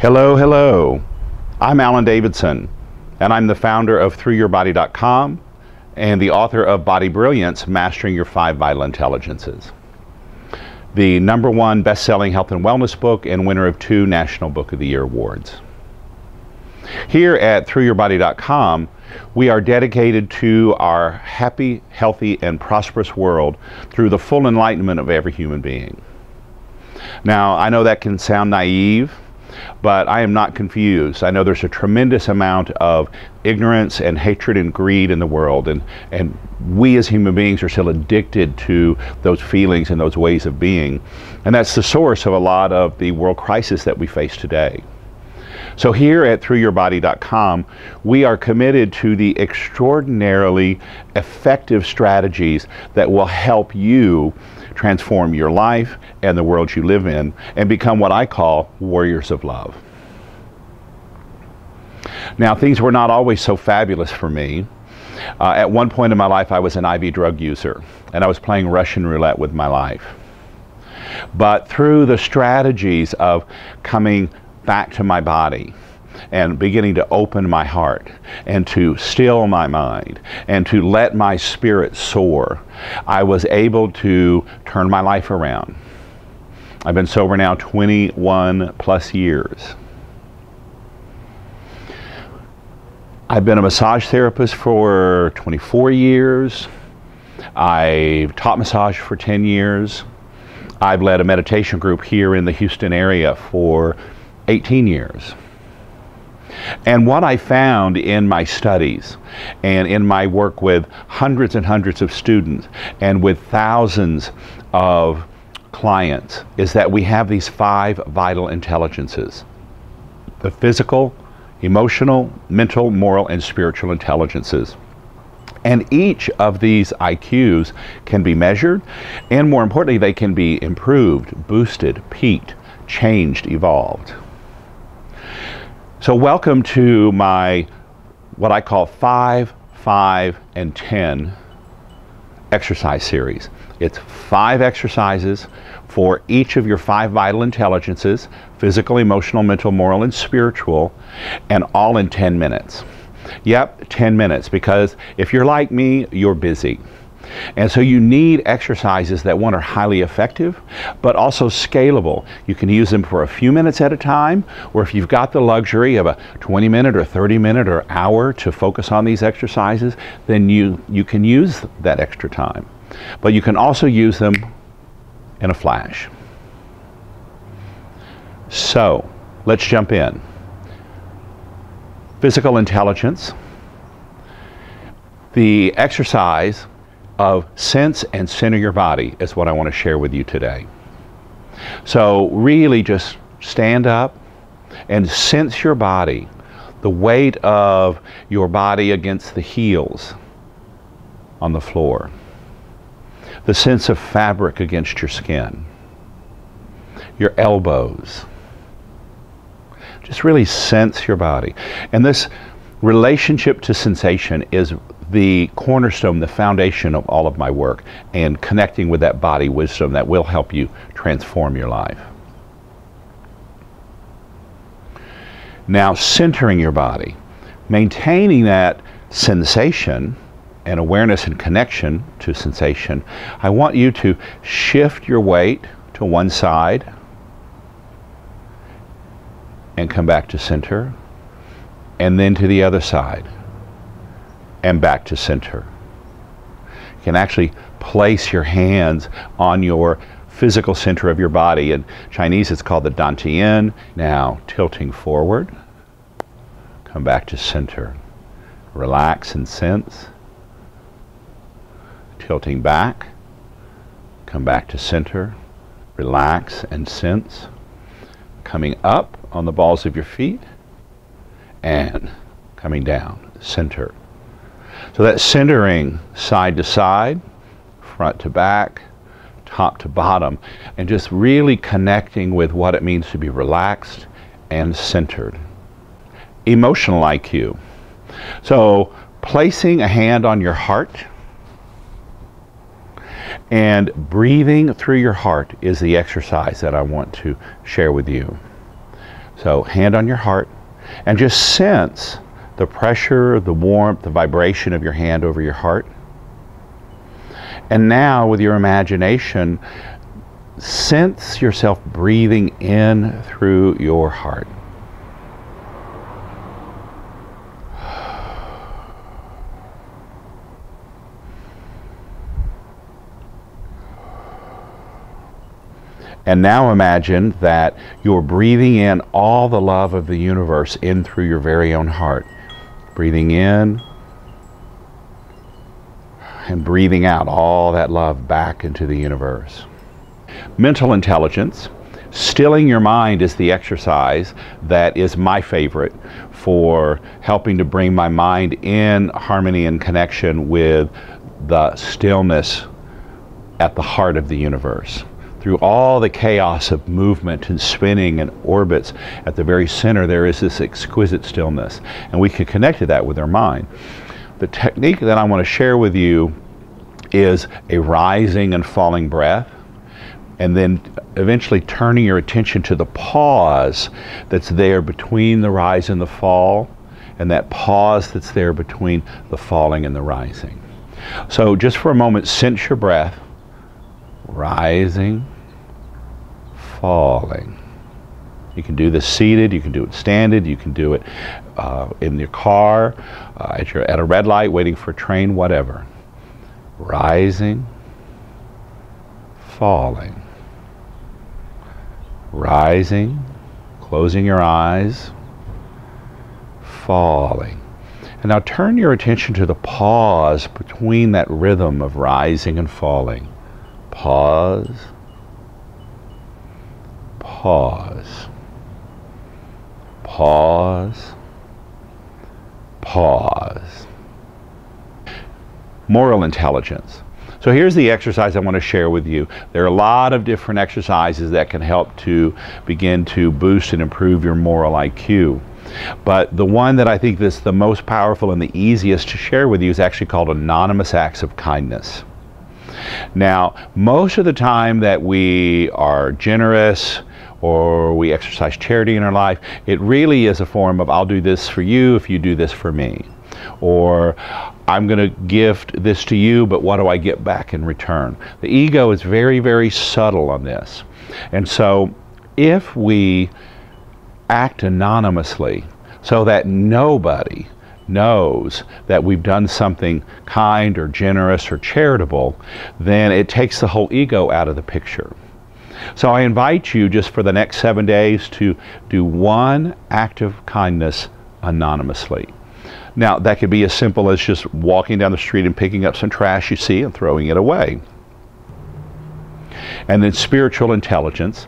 Hello, hello. I'm Alan Davidson, and I'm the founder of ThroughYourBody.com and the author of Body Brilliance, Mastering Your Five Vital Intelligences, the #1 best-selling health and wellness book and winner of 2 National Book of the Year awards. Here at ThroughYourBody.com, we are dedicated to our happy, healthy, and prosperous world through the full enlightenment of every human being. Now, I know that can sound naive, but I am not confused. I know there's a tremendous amount of ignorance and hatred and greed in the world, and we as human beings are still addicted to those feelings and those ways of being. And that's the source of a lot of the world crisis that we face today. So here at ThroughYourBody.com, we are committed to the extraordinarily effective strategies that will help you transform your life and the world you live in and become what I call warriors of love. Now, things were not always so fabulous for me. At one point in my life, I was an IV drug user, and I was playing Russian roulette with my life. But through the strategies of coming back to my body and beginning to open my heart and to still my mind and to let my spirit soar, I was able to turn my life around. I've been sober now 21 plus years. I've been a massage therapist for 24 years. I've taught massage for 10 years. I've led a meditation group here in the Houston area for 18 years. And what I found in my studies and in my work with hundreds and hundreds of students and with thousands of clients is that we have these 5 vital intelligences: the physical, emotional, mental, moral, and spiritual intelligences. And each of these IQs can be measured, and more importantly, they can be improved, boosted, peaked, changed, evolved. So welcome to my, what I call 5, 5, and 10 exercise series. It's 5 exercises for each of your 5 vital intelligences: physical, emotional, mental, moral, and spiritual, and all in 10 minutes. Yep, 10 minutes, because if you're like me, you're busy. And so you need exercises that, one, are highly effective, but also scalable. You can use them for a few minutes at a time, or if you've got the luxury of a 20-minute or 30-minute or hour to focus on these exercises, then you can use that extra time. But you can also use them in a flash. So let's jump in. Physical intelligence. The exercise of sense and center your body is what I want to share with you today. So really just stand up and sense your body, the weight of your body against the heels on the floor, the sense of fabric against your skin, your elbows. Just really sense your body. And this relationship to sensation is the cornerstone, the foundation of all of my work, and connecting with that body wisdom that will help you transform your life. Now, centering your body, maintaining that sensation and awareness and connection to sensation, I want you to shift your weight to one side and come back to center, and then to the other side and back to center. You can actually place your hands on your physical center of your body. In Chinese, it's called the dantian. Now, tilting forward, come back to center. Relax and sense. Tilting back, come back to center. Relax and sense. Coming up on the balls of your feet and coming down, center. So that's centering side to side, front to back, top to bottom, and just really connecting with what it means to be relaxed and centered. Emotional IQ. So placing a hand on your heart and breathing through your heart is the exercise that I want to share with you. So hand on your heart and just sense the pressure, the warmth, the vibration of your hand over your heart. And now with your imagination, sense yourself breathing in through your heart. And now imagine that you're breathing in all the love of the universe in through your very own heart. Breathing in and breathing out all that love back into the universe. Mental intelligence. Stilling your mind is the exercise that is my favorite for helping to bring my mind in harmony and connection with the stillness at the heart of the universe. Through all the chaos of movement and spinning and orbits, at the very center there is this exquisite stillness, and we can connect to that with our mind. The technique that I want to share with you is a rising and falling breath, and then eventually turning your attention to the pause that's there between the rise and the fall, and that pause that's there between the falling and the rising. So just for a moment, sense your breath. Rising, falling. You can do this seated, you can do it standing, you can do it in your car, as you're at a red light waiting for a train, whatever. Rising, falling. Rising, closing your eyes, falling. And now turn your attention to the pause between that rhythm of rising and falling. Pause, pause, pause, pause. Moral intelligence. So here's the exercise I want to share with you. There are a lot of different exercises that can help to begin to boost and improve your moral IQ. But the one that I think is the most powerful and the easiest to share with you is actually called Anonymous Acts of Kindness. Now, most of the time that we are generous or we exercise charity in our life, it really is a form of, I'll do this for you if you do this for me. Or I'm going to gift this to you, but what do I get back in return? The ego is very, very subtle on this. And so if we act anonymously so that nobody knows that we've done something kind or generous or charitable, then it takes the whole ego out of the picture. So I invite you just for the next 7 days to do one act of kindness anonymously. Now that could be as simple as just walking down the street and picking up some trash you see and throwing it away. And then spiritual intelligence.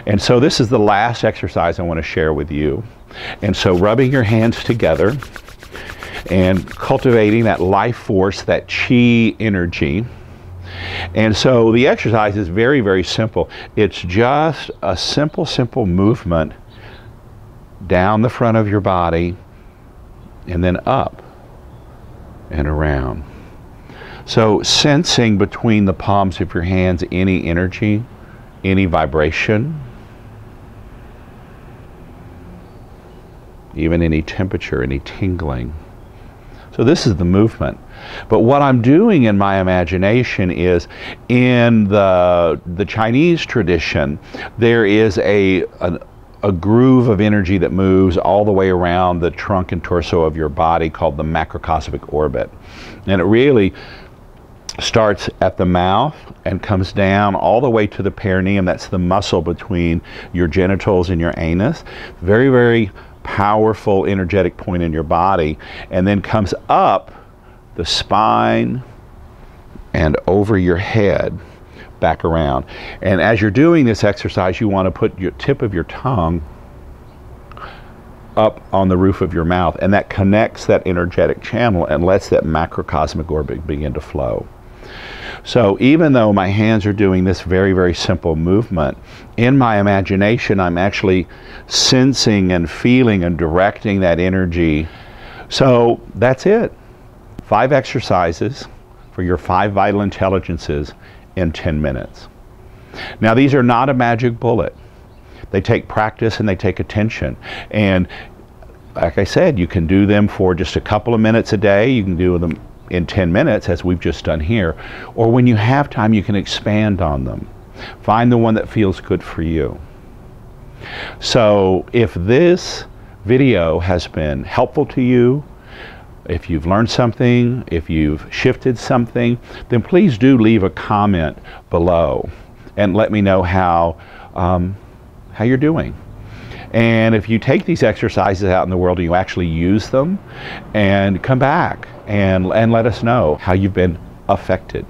And so this is the last exercise I want to share with you. And so rubbing your hands together and cultivating that life force, that chi energy. And so the exercise is very, very simple. It's just a simple movement down the front of your body and then up and around. So sensing between the palms of your hands any energy, any vibration, even any temperature, any tingling. So this is the movement. But what I'm doing in my imagination is, in the Chinese tradition, there is a groove of energy that moves all the way around the trunk and torso of your body called the macrocosmic orbit. And it really starts at the mouth and comes down all the way to the perineum. That's the muscle between your genitals and your anus. Very, very powerful energetic point in your body, and then comes up the spine and over your head back around. And as you're doing this exercise, you want to put your tip of your tongue up on the roof of your mouth, and that connects that energetic channel and lets that macrocosmic orbit begin to flow. So even though my hands are doing this very, very simple movement, in my imagination I'm actually sensing and feeling and directing that energy. So that's it. 5 exercises for your 5 vital intelligences in 10 minutes. Now these are not a magic bullet. They take practice and they take attention. And like I said, you can do them for just a couple of minutes a day. You can do them in 10 minutes, as we've just done here. Or when you have time, you can expand on them. Find the one that feels good for you. So if this video has been helpful to you, if you've learned something, if you've shifted something, then please do leave a comment below and let me know how you're doing. And if you take these exercises out in the world and you actually use them, and come back and let us know how you've been affected.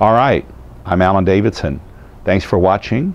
All right, I'm Alan Davidson. Thanks for watching.